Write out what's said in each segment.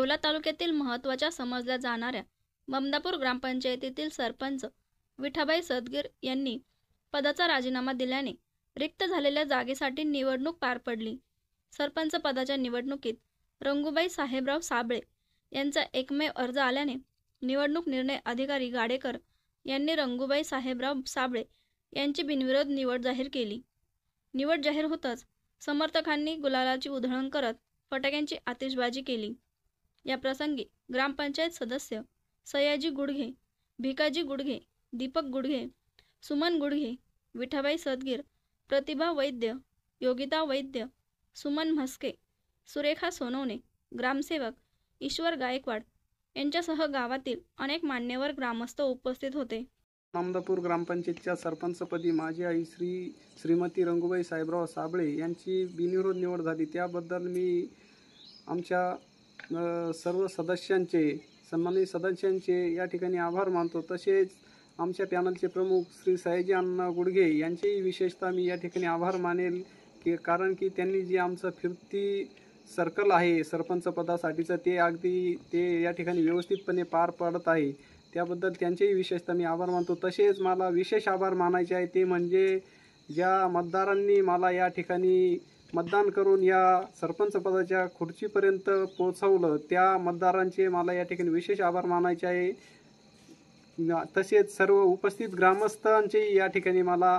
येवला तालुक्यातील महत्त्वाच्या समजल्या जाणाऱ्या ममदापूर ग्रामपंचायतीतील सरपंच विठाबाई सदगीर यांनी पदाचा राजीनामा दिल्याने रिक्त झालेल्या जागेसाठी निवडणूक पार पडली। सरपंच पदाच्या निवडणुकीत रंगूबाई साहेबराव साबळे यांचा एकमेव अर्ज आल्याने निवडणूक निर्णय अधिकारी गाडेकर यांनी रंगूबाई साहेबराव साबळे यांची बिनविरोध निवड जाहीर केली। निवड जाहीर होताच समर्थकांनी गुलालाची उधळण करत फटाक्यांची आतिषबाजी केली। या प्रसंगी ग्रामपंचायत सदस्य सयाजी गुडघे, भिकाजी गुडघे, दीपक गुडघे, सुमन गुडघे, विठाबाई सदगीर, प्रतिभा वैद्य, योगिता वैद्य, सुमन म्हस्के, सुरेखा सोनवणे, ग्रामसेवक ईश्वर गायकवाड यांच्यासह गावातील अनेक मान्यवर ग्रामस्थ उपस्थित होते। ममदापूर ग्रामपंचायतीच्या सरपंचपदी माझी आई श्रीमती रंगूबाई साहेबराव साबळे यांची बिनविरोध निवड झाली। त्याबद्दल मी आमच्या सर्व सन्माननीय सदस्यांचे या ठिकाणी आभार मानतो। तसेच आमच्या पॅनलचे प्रमुख श्री सयाजी अण्णा गुडघे यांचेही विशेषतः मी या ठिकाणी आभार मानेल कारण की त्यांनी जे आमचं फिरती सर्कल आहे सरपंच पदासाठीचं ते या ठिकाणी व्यवस्थितपणे पार पडत आहे। त्याबद्दल त्यांचेही विशेषतः मी आभार मानतो। तसेच मला विशेष आभार मानायचे आहे ते म्हणजे ज्या मतदारांनी मला या ठिकाणी मतदान करून या सरपंच पदाच्या खुर्चीपर्यंत पोहोचवलं त्या मतदारांचे मला या ठिकाणी विशेष आभार मानायचे आहे। तसेच सर्व उपस्थित ग्रामस्थांचे या ठिकाणी मला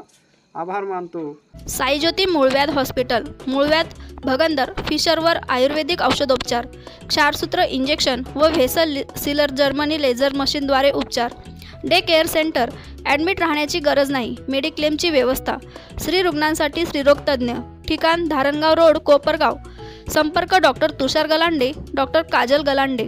आभार मानतो। साई ज्योती मूळव्याध हॉस्पिटल, मूळव्याध, भगंदर, फिशरवर आयुर्वेदिक औषधोपचार, क्षारसूत्र इंजेक्शन व व्हेसल सीलर जर्मनी लेझर मशीनद्वारे उपचार, डे केअर सेंटर, ॲडमिट राहण्याची गरज नाही, मेडिक्लेमची व्यवस्था, स्त्री रुग्णांसाठी स्त्रीरोग तज्ज्ञ, ठिकाण धारणगाव रोड, कोपरगाव, संपर्क डॉक्टर तुषार गलांडे, डॉक्टर काजल गलांडे।